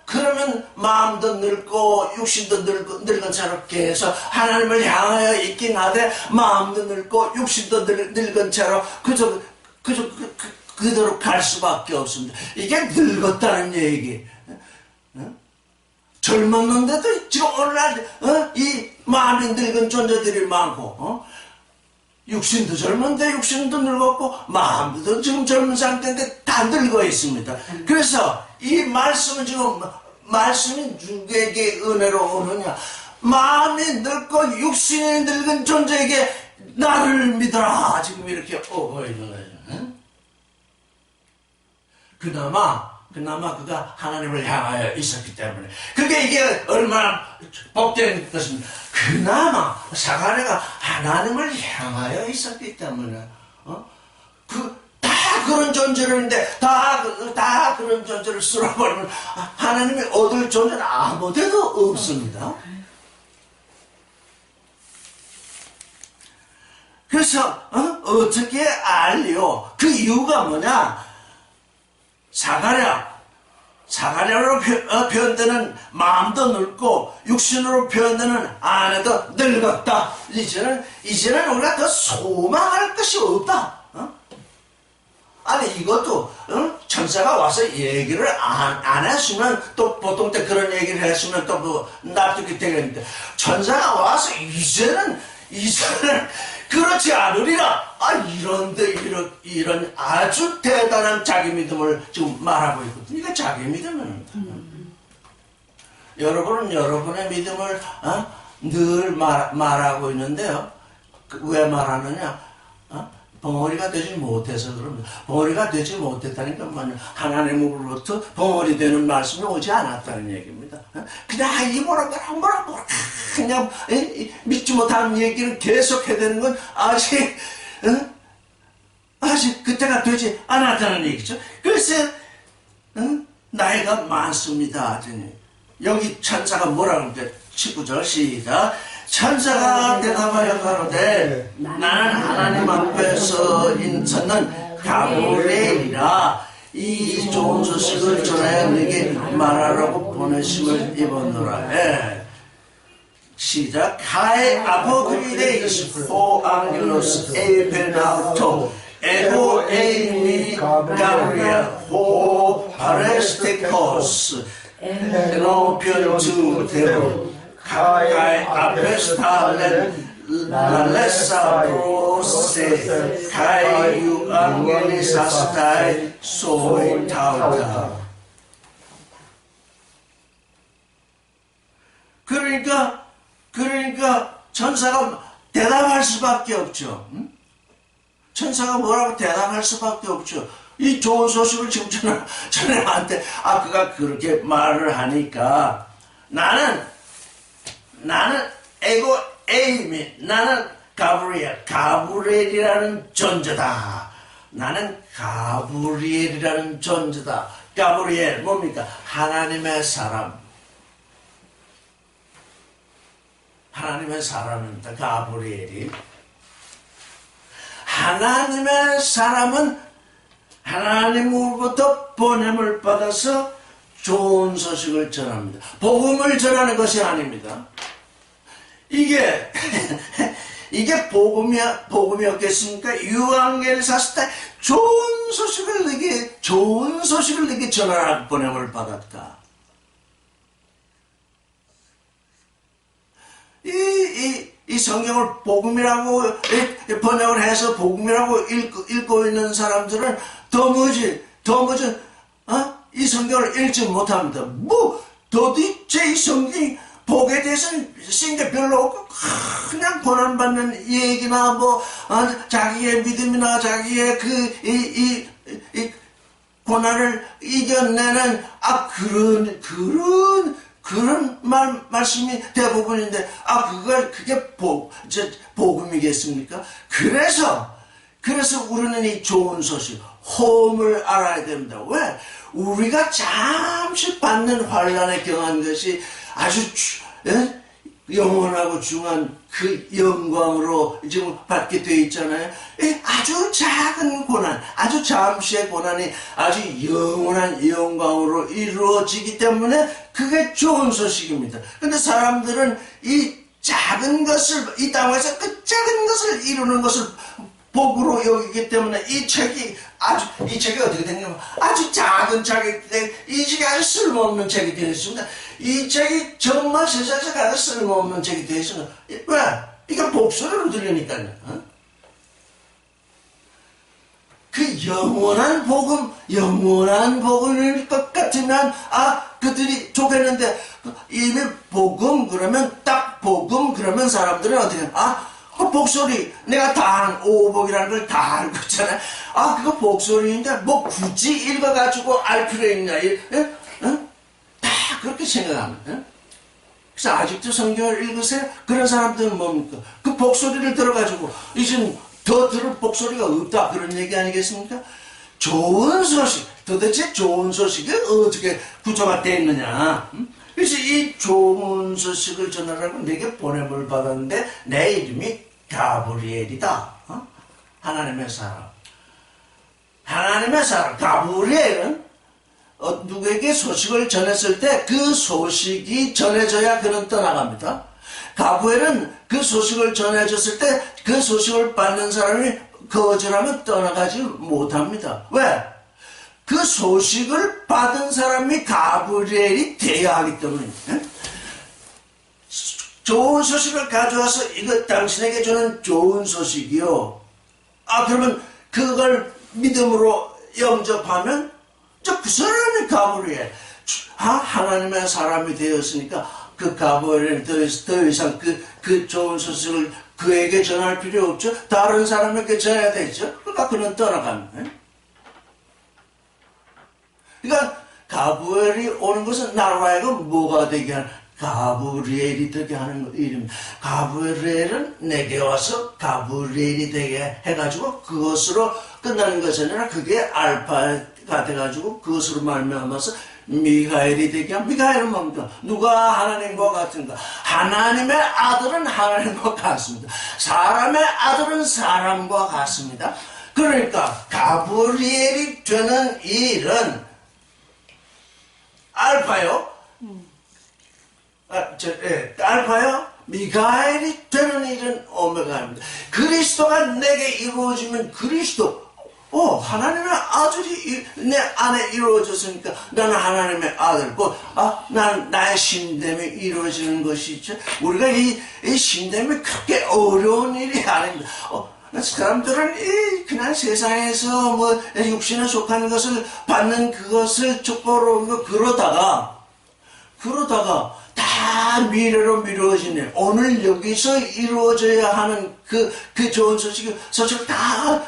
마음도 늙고 육신도 늙은 채로 계속 하나님을 향하여 있긴 하되 마음도 늙고 육신도 늙은 채로 그대로 갈 수밖에 없습니다. 이게 늙었다는 얘기. 젊었는데도 지금 오늘날 이 마음이 늙은 존재들이 많고 육신도 젊은데 육신도 늙었고 마음도 지금 젊은 상태인데 다 늙어 있습니다. 그래서 이 말씀은 지금 말씀이 누구에게 은혜로 오느냐? 마음이 늙고 육신이 늙은 존재에게 나를 믿어라 지금 이렇게 오고 있는 거죠. 응? 그나마 그가 하나님을 향하여 있었기 때문에 그게 이게 얼마나 복된 것입니까? 그나마 사가랴가 하나님을 향하여 있었기 때문에 다 그런 존재를 했는데 다 그런 존재를 쓸어버리면 하나님이 얻을 존재는 아무데도 없습니다. 그래서 어떻게 알리요? 그 이유가 뭐냐? 사가랴로 표현되는 마음도 늙고 육신으로 표현되는 아내도 늙었다. 이제는 우리가 더 소망할 것이 없다. 아니 이것도 천사가 와서 얘기를 안 했으면 또 보통 때 그런 얘기를 했으면 또 뭐 납득이 되겠는데 천사가 와서 이제는 그렇지 않으리라. 이런데 이런 아주 대단한 자기 믿음을 지금 말하고 있거든요. 이게 자기 믿음입니다. 여러분은 여러분의 믿음을 늘 말하고 있는데요. 왜 말하느냐? 벙어리가 되지 못해서 그럽니다. 벙어리가 되지 못했다는 건 뭐냐? 하나님으로부터 벙어리 되는 말씀이 오지 않았다는 얘기입니다. 그냥 이 뭐라 그냥 믿지 못하는 얘기를 계속 해야 되는 건 아직 그때가 되지 않았다는 얘기죠. 글쎄 나이가 많습니다. 여기 천사가 뭐라고 그러는데 19절 시작. 천사가 대답하여 가로되 나는 하나님 앞에서 인쳤는 가브리엘이라 이 좋은 소식을 전하여 네게 말하라고 보내심을 입었노라 해. 시작. Kai apokrideis ho angelos epenauto ego eimi Gabriel ho parestekos enopio tu teo Kai apestalen lalesa prose Kai you angelis astai soi tauta. 그러니까 천사가 대답할 수밖에 없죠. 천사가 뭐라고 대답할 수밖에 없죠. 이 좋은 소식을 지금 전해한테 그가 그렇게 말을 하니까 나는 에고 에이미 나는 가브리엘이라는 존재다. 나는 가브리엘이라는 존재다. 가브리엘 뭡니까? 하나님의 사람. 하나님의 사람입니다. 가브리엘이. 하나님의 사람은 하나님으로부터 보냄을 받아서 좋은 소식을 전합니다. 복음을 전하는 것이 아닙니다. 이게 복음이었겠습니까? 유앙겔 사스 때 좋은 소식을 내게 전하라고 보냄을 받았다. 이 성경을 복음이라고 번역을 해서 복음이라고 읽고 있는 사람들은 도무지 이 성경을 읽지 못합니다. 도대체 이 성경이 복에 대해서는 쓰인 게 별로 없고 그냥 고난받는 얘기나 자기의 믿음이나 자기의 이 고난을 이겨내는 그런 말씀이 대부분인데 그게 복음이겠습니까? 그래서 우리는 이 좋은 소식 호흡을 알아야 됩니다. 왜? 우리가 잠시 받는 환난에 경한 것이 아주 영원하고 중한 그 영광으로 지금 받게 되어 있잖아요. 아주 작은 고난, 아주 잠시의 고난이 아주 영원한 영광으로 이루어지기 때문에 그게 좋은 소식입니다. 근데 사람들은 이 작은 것을, 이 땅에서 그 작은 것을 이루는 것을 복으로 여기기 때문에 이 책이 어떻게 됐냐면 아주 작은 책인데 이 책이 아주 쓸모없는 책이 되어 있습니다. 이 책이 정말 세상에서 가장 쓸모없는 책이 되어 있습니다. 왜? 이게 복수로 들리니까요. 그 영원한 복음일 것 같으면 그들이 좋겠는데 이미 복음 그러면 딱 복음 그러면 사람들은 어떻게 복음 복소리, 내가 다, 오복이라는 걸 다 알고 있잖아요. 아, 그거 복소리인데, 뭐 굳이 읽어가지고 알 필요 있냐, 다 그렇게 생각합니다. 그래서 아직도 성경을 읽으세요? 그런 사람들은 뭡니까? 그 복소리를 들어가지고, 이젠 더 들을 복소리가 없다. 그런 얘기 아니겠습니까? 좋은 소식, 도대체 좋은 소식이 어떻게 구조가 되어 있느냐? 그래서 이 좋은 소식을 전하라고 내게 보냄을 받았는데, 내 이름이 가브리엘이다. 하나님의 사람. 하나님의 사람. 가브리엘은 누구에게 소식을 전했을 때 그 소식이 전해져야 그는 떠나갑니다. 가브리엘은 그 소식을 전해줬을 때 그 소식을 받는 사람이 거절하면 떠나가지 못합니다. 왜? 그 소식을 받은 사람이 가브리엘이 되어야 하기 때문입니다. 좋은 소식을 가져와서 이거 당신에게 주는 좋은 소식이요. 그러면 그걸 믿음으로 영접하면 그 사람이 가브리엘. 하나님의 사람이 되었으니까 그 가브리엘 더 이상 그 좋은 소식을 그에게 전할 필요 없죠. 다른 사람에게 전해야 되죠. 그러니까 그는 떠나갑니다. 그러니까 가브리엘이 오는 것은 나로 하여금 뭐가 되게 하는, 가브리엘이 되게 하는 이름입니다. 가브리엘은 내게 와서 가브리엘이 되게 해가지고 그것으로 끝나는 것이 아니라 그게 알파가 돼가지고 그것으로 말미암아서 미가엘이 되게 하면, 미가엘은 뭡니까? 누가 하나님과 같은가? 하나님의 아들은 하나님과 같습니다. 사람의 아들은 사람과 같습니다. 그러니까 가브리엘이 되는 일은 알파요. 알파요. 미가엘이 되는 일은 오메가입니다. 그리스도가 내게 이루어지면 그리스도, 하나님의 아들이 내 안에 이루어졌으니까 나는 하나님의 아들고, 난 나의 신됨이 이루어지는 것이죠. 우리가 이 신됨이 그렇게 어려운 일이 아닙니다. 사람들은 그냥 세상에서 뭐 육신에 속한 것을 받는 그것을 축복으로 그러다가 다 미래로 미루어지네. 오늘 여기서 이루어져야 하는 그 좋은 소식을 다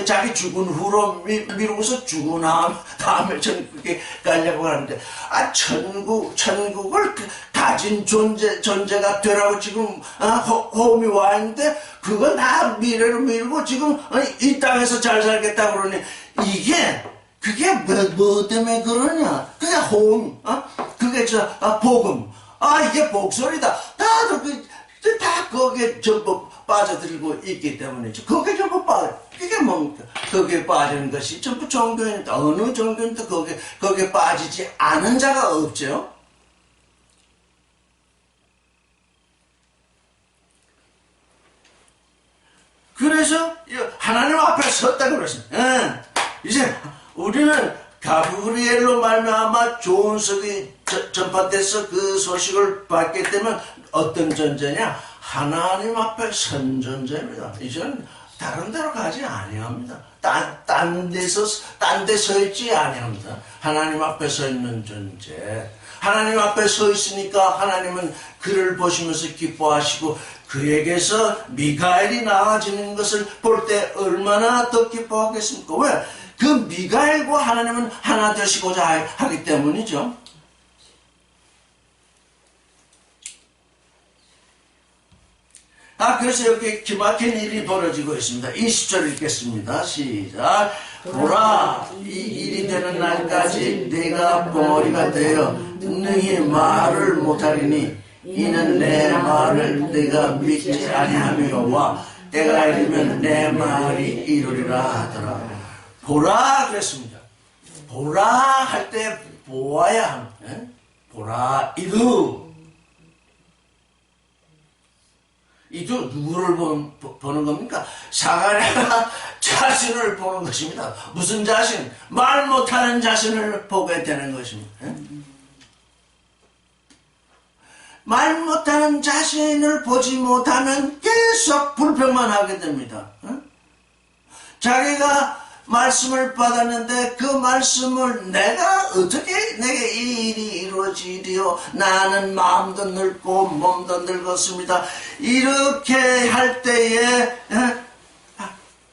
자기 죽은 후로 미루고서 죽은 다음에 천국에 가려고 하는데, 천국을 가진 존재가 되라고 지금 호흡이 와 있는데, 그건 다 미래로 미루고 지금 이 땅에서 잘 살겠다 그러니, 그게 뭐 때문에 그러냐? 그게 호응, 그게 복음. 이게 복소리다. 다 거기에 전부 빠져들고 있기 때문이죠. 거기에 전부 그게 뭡니까? 거기에 빠지는 것이 전부 종교인이다. 어느 종교인도 거기에 빠지지 않은 자가 없죠. 그래서 하나님 앞에 섰다고 그랬습니다. 이제 우리는 가브리엘로 말미암아 좋은 소식이 전파돼서 그 소식을 받게 되면 어떤 존재냐? 하나님 앞에 선 존재입니다. 이제는 다른 데로 가지 아니합니다. 딴 데 서 있지 아니합니다. 하나님 앞에 서 있는 존재. 하나님 앞에 서 있으니까 하나님은 그를 보시면서 기뻐하시고, 그에게서 미가엘이 나아지는 것을 볼 때 얼마나 더 기뻐하겠습니까? 왜? 그 미가엘과 하나님은 하나 되시고자 하기 때문이죠. 그래서 여기 기막힌 일이 벌어지고 있습니다. 20절 읽겠습니다. 시작. 보라, 이 일이 되는 날까지 내가 벙어리가 되어 능히 말을 못하리니, 이는 내 말을 내가 믿지 아니하며와 때가 이르면 내 말이 이루리라 하더라. 보라 그랬습니다. 보라 할 때 보아야 합니다. 보라, 이도 누구를 보는 겁니까? 사가랴가 자신을 보는 것입니다. 무슨 자신? 말 못하는 자신을 보게 되는 것입니다. 말 못하는 자신을 보지 못하면 계속 불평만 하게 됩니다. 자기가 말씀을 받았는데 그 말씀을 내가 어떻게 내게 이 일이 이루어지리요? 나는 마음도 늙고 몸도 늙었습니다. 이렇게 할 때에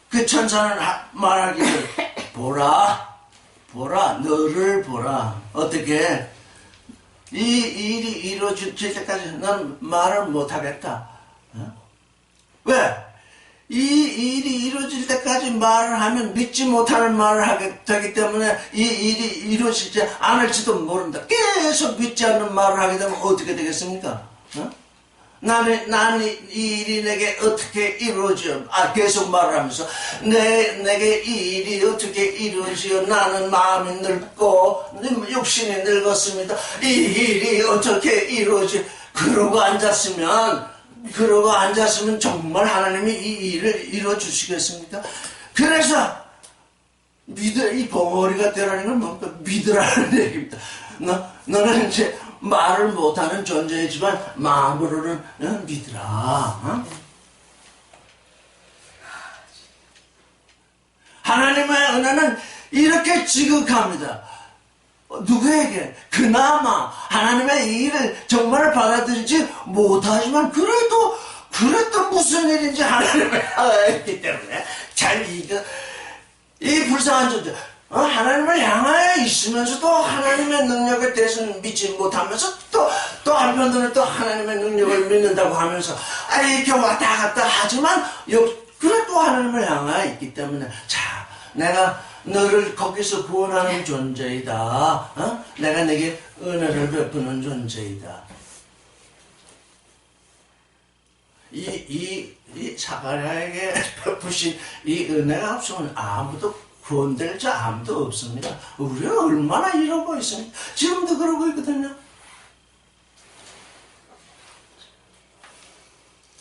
그 천사는 말하기를 보라 너를 보라. 어떻게 이 일이 이루어질 때까지 난 말을 못하겠다. 왜? 이 일이 이루어질 때까지 말을 하면 믿지 못하는 말을 하게 되기 때문에 이 일이 이루어지지 않을지도 모른다. 계속 믿지 않는 말을 하게 되면 어떻게 되겠습니까? 나는 이 일이 내게 어떻게 이루어지요? 계속 말을 하면서 내게 이 일이 어떻게 이루어지요? 나는 마음이 늙고 육신이 늙었습니다. 이 일이 어떻게 이루어지요? 그러고 앉았으면 정말 하나님이 이 일을 이루어주시겠습니까? 그래서 이 벙어리가 되라는 건 뭔가 믿으라는 얘기입니다. 너는 이제 말을 못하는 존재이지만 마음으로는 믿으라. 하나님의 은혜는 이렇게 지극합니다. 누구에게? 그나마 하나님의 이 일을 정말 받아들이지 못하지만 그래도 무슨 일인지 하나님의 알기 때문에 이 불쌍한 존재 하나님을 향하여 있으면서도 하나님의 능력에 대해서는 믿지 못하면서 또 한편으로는 또 하나님의 능력을 믿는다고 하면서 이렇게 왔다 갔다 하지만 그래도 하나님을 향하여 있기 때문에 내가 너를 거기서 구원하는 존재이다. 내가 내게 은혜를 베푸는 존재이다. 이 사가랴에게 베푸신 이 은혜가 없으면 아무도 구원될 자 아무도 없습니다. 우리가 얼마나 이러고 있습니까? 지금도 그러고 있거든요.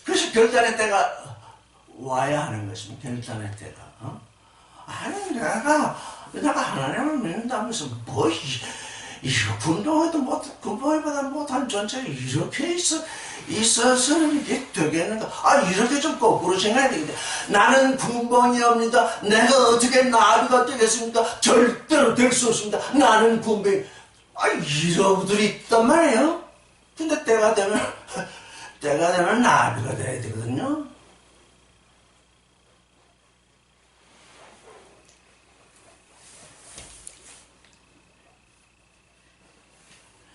그래서 결단의 때가 와야 하는 것입니다. 결단의 때가. 아니 내가 하나님을 믿는다면서 이거 군보이보다 못한 존재가 이렇게 있어서는 이게 되겠는가? 이렇게 좀 거꾸로 생각해야 되겠다. 나는 군병이옵니다. 내가 어떻게 나비가 되겠습니까? 절대로 될 수 없습니다. 나는 군병. 이러고들이 있단 말이에요. 근데 때가 되면 나비가 돼야 되거든요.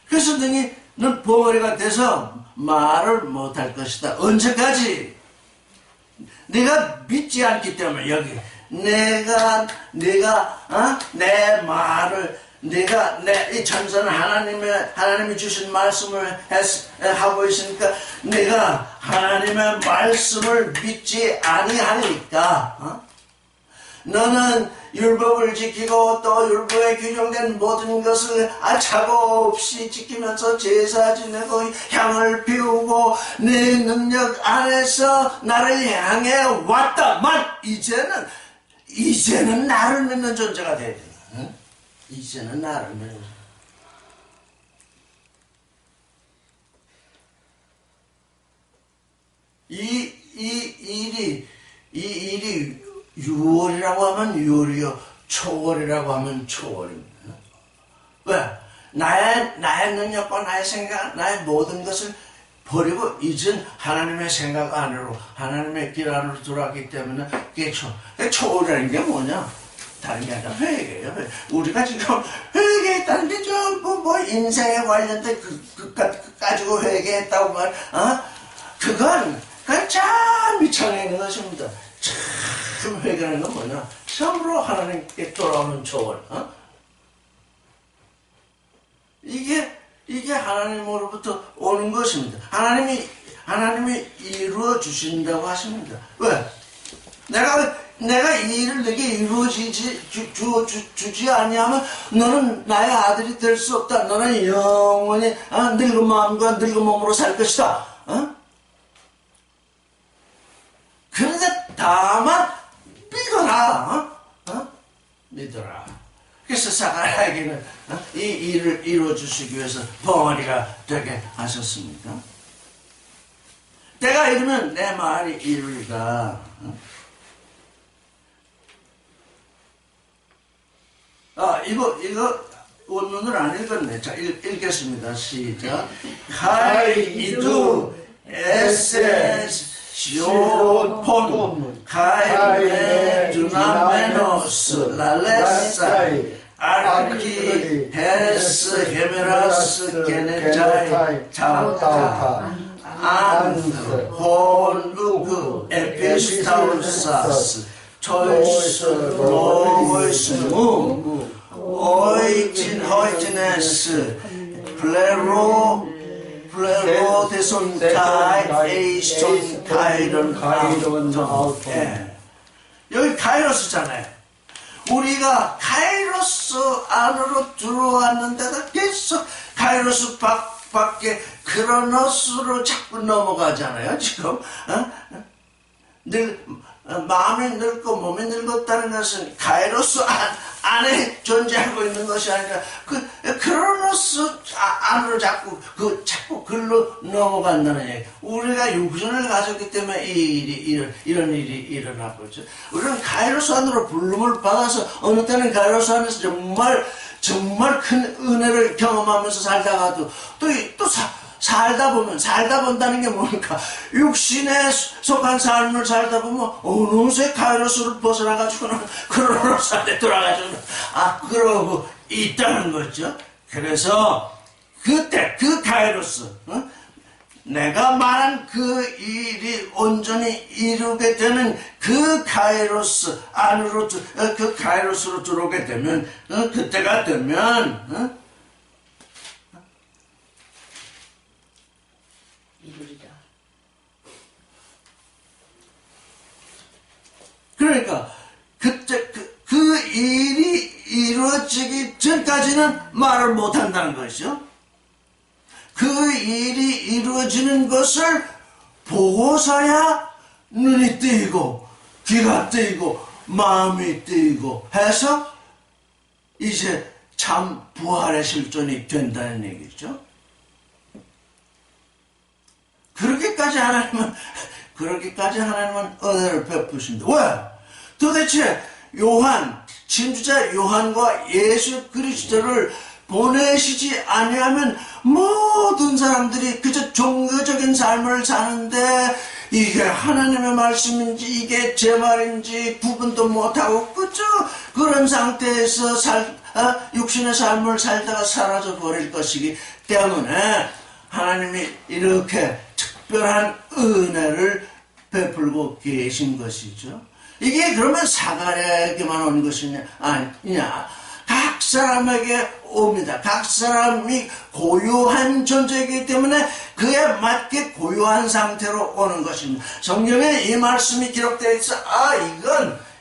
그래서 너는 벙어리가 돼서 말을 못할 것이다. 언제까지? 네가 믿지 않기 때문에 여기 내가 내 말을 이 천사는 하나님이 주신 말씀을 하고 있으니까 내가 하나님의 말씀을 믿지 아니하니까 너는 율법을 지키고 또 율법에 규정된 모든 것을 차고 없이 지키면서 제사 지내고 향을 피우고 내 능력 안에서 나를 향해 왔다만 이제는 나를 믿는 존재가 돼야 된다. 응? 이제는 나를 믿는 이 일이 6월이라고 하면 6월이요, 초월이라고 하면 초월입니다. 왜? 나의 능력과 나의 생각, 나의 모든 것을 버리고 이젠 하나님의 생각 안으로, 하나님의 길 안으로 들어왔기 때문에 그게 초월이라는 게 뭐냐? 다른 게 아니라 회개예요. 우리가 지금 회개했다는 게 전부 인생에 관련된 그 가지고 회개했다고 말, 그건 참 미천에 있는 것입니다. 참 회개하는 건 뭐냐? 참으로 하나님께 돌아오는 초월. 이게 하나님으로부터 오는 것입니다. 하나님이 이루어 주신다고 하십니다. 왜? 내가 이 일을 내게 주지 아니하면 너는 나의 아들이 될 수 없다. 너는 영원히 늙은 마음과 늙은 몸으로 살 것이다. 그런데 다만 믿어라. 믿어라. 그래서 사가랴에게는 이 일을 이루어 주시기 위해서 벙어리가 되게 하셨습니다. 때가 이르면 내 말이 이루리다. 이거 원문을 안 읽었네. 자, 읽겠습니다. 시작. 카이두 에센스 시오폰 카이메 두나메노스 랄레사이 아르키 헤스 헤메라스 게네자이 차우타 안스 혼우그 에피스타울사스 초이스 로이스 무 오이진 호이진에스 플레로데손타이 에이손타이런 아우톤. 여기 카이로스잖아요. 우리가 카이로스 안으로 들어왔는데도 계속 카이로스 밖에 크로노스로 자꾸 넘어가잖아요. 지금 마음이 늙고 몸이 늙었다는 것은 카이로스 안에 존재하고 있는 것이 아니라 크로노스 안으로 자꾸 글로 넘어간다는 얘기. 우리가 육신을 가졌기 때문에 이런 일이 일어나고 있죠. 우리는 카이로스 안으로 부름을 받아서 어느 때는 카이로스 안에서 정말 큰 은혜를 경험하면서 살다가도 또 살다 본다는 게 뭡니까? 육신에 속한 삶을 살다 보면 어느새 카이로스를 벗어나가지고는 크로노스 안에 돌아가지고는 그러고 있다는 거죠. 그래서 그때 그 카이로스, 내가 말한 그 일이 온전히 이루게 되는 그 카이로스 안으로 그 카이로스로 들어오게 되면 그때가 되면 그러니까 그때 그 일이 이루어지기 전까지는 말을 못한다는 것이죠. 그 일이 이루어지는 것을 보고서야 눈이 뜨이고 귀가 뜨이고 마음이 뜨이고 해서 이제 참 부활의 실존이 된다는 얘기죠. 그렇게까지 하나님은 은혜를 베푸신다. 왜? 도대체 진주자 요한과 예수 그리스도를 보내시지 아니하면 모든 사람들이 그저 종교적인 삶을 사는데 이게 하나님의 말씀인지 이게 제 말인지 구분도 못하고 그저 그런 상태에서 육신의 삶을 살다가 사라져 버릴 것이기 때문에 하나님이 이렇게 특별한 은혜를 베풀고 계신 것이죠. 이게 그러면 사가랴에게만 온 것이냐? 아니냐. 각 사람에게 옵니다. 각 사람이 고유한 존재이기 때문에 그에 맞게 고유한 상태로 오는 것입니다. 성경에 이 말씀이 기록되어 있어.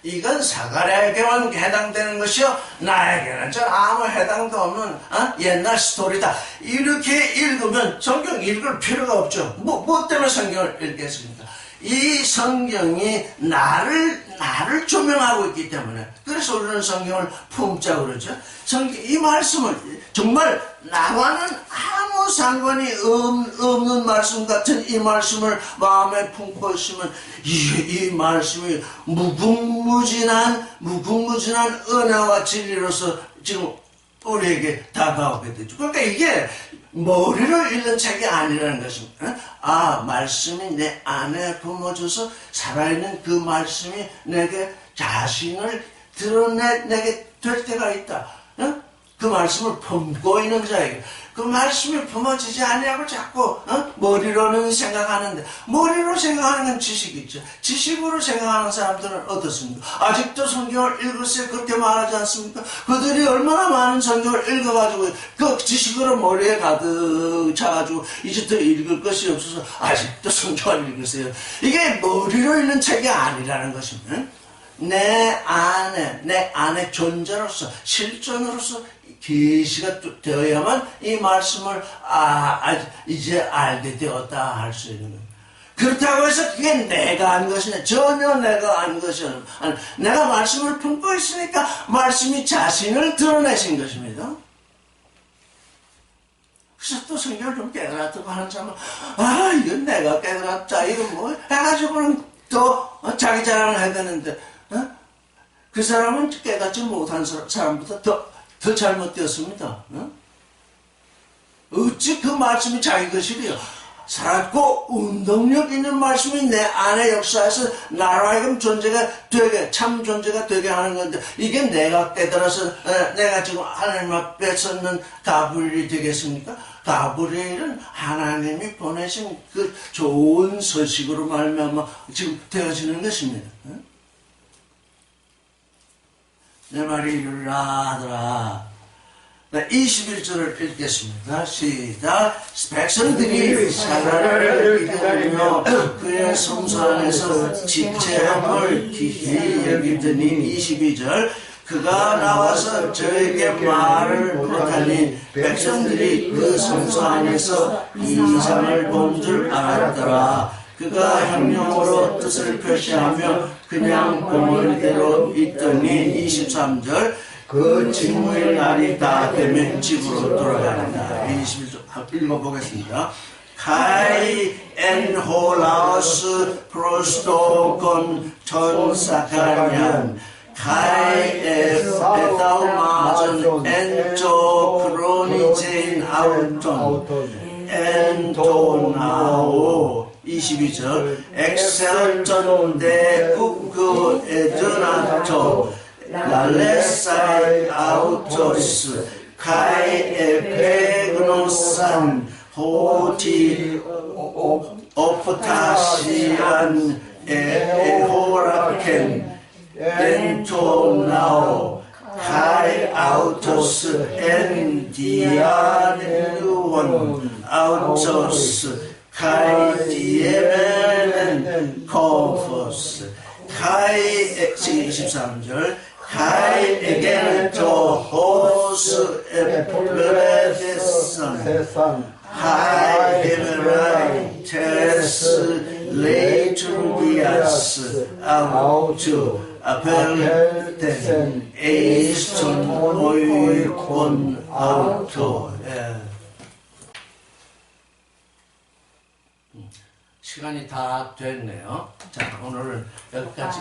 이건 사가랴에게만 해당되는 것이요. 나에게는 아무 해당도 없는 옛날 스토리다. 이렇게 읽으면 성경 읽을 필요가 없죠. 뭐 때문에 성경을 읽겠습니까? 이 성경이 나를 조명하고 있기 때문에. 그래서 우리는 성경을 품자고 그러죠. 이 말씀을 정말 나와는 아무 상관이 없는 말씀 같은 이 말씀을 마음에 품고 있으면 이 말씀이 무궁무진한 은혜와 진리로서 지금 우리에게 다가오게 되죠. 그러니까 이게 머리로 읽는 책이 아니라는 것입니다. 말씀이 내 안에 품어져서 살아있는 그 말씀이 내게 자신을 드러내게 될 때가 있다. 그 말씀을 품고 있는 자에게 그 말씀이 품어지지 아니하고 자꾸 머리로는 생각하는데, 머리로 생각하는 건 지식이죠. 지식으로 생각하는 사람들은 어떻습니까? 아직도 성경을 읽으세요 그렇게 말하지 않습니까? 그들이 얼마나 많은 성경을 읽어가지고 그 지식으로 머리에 가득 차가지고 이제 더 읽을 것이 없어서 아직도 성경을 읽으세요. 이게 머리로 읽는 책이 아니라는 것입니다. 내 안에 존재로서 실존으로서 계시가 되어야만 이 말씀을 이제 알게 되었다 할 수 있는 거예요. 그렇다고 해서 그게 내가 한 것이냐? 전혀 내가 한 것이 아니라 내가 말씀을 품고 있으니까 말씀이 자신을 드러내신 것입니다. 그래서 또 성경을 좀 깨달았다고 하는 사람은 이건 내가 깨달았다 이거 뭐 해가지고는 또 자기 자랑을 해야 되는데 그 사람은 깨닫지 못한 사람보다 더 잘못되었습니다. 어찌 그 말씀이 자기 것이래요. 살았고 운동력 있는 말씀이 내 안의 역사에서 나로 하여금 존재가 되게, 참 존재가 되게 하는 건데, 이게 내가 깨달아서 내가 지금 하나님 앞에 섰는 가브리엘이 되겠습니까? 가브리엘은 하나님이 보내신 그 좋은 소식으로 말미암아 지금 되어지는 것입니다. 내 말이 이르라 하더라. 21절을 읽겠습니다. 시작. 백성들이 사라를 이루며 그의 성소 안에서 지체함을 기히 여기더니 22절. 그가 나와서 저에게 말을 못하니 백성들이 그 성소 안에서 이상을 본 줄 알았더라. 그가 형용으로 뜻을 표시하며 그냥 공원대로 있더니 23절. 그 직무의 날이 다 되면 집으로 돌아간다. 21절 읽어보겠습니다. 카이 엔 홀라우스 프로스토콘 전사카냔 카이 에다우 마전 엔조 크로니제인 아우톤 엔도나오 22절 엑셀전 데쿠크 에드나토 랄레사이 아우토스 카이 에페그노산 호티 오프타시안 에호라켄 엔토나오 카이 아우토스 엔 디아네루원 아우토스 카이 디에멘 코포스 카이 23절 카이 에게르토 호스 에프레데선 하이 에메라이 테스 레이툰비아스 아우투 아펠텐 에이스톤 오이콘 아우토. 시간이 다 됐네요. 자, 오늘은 여기까지.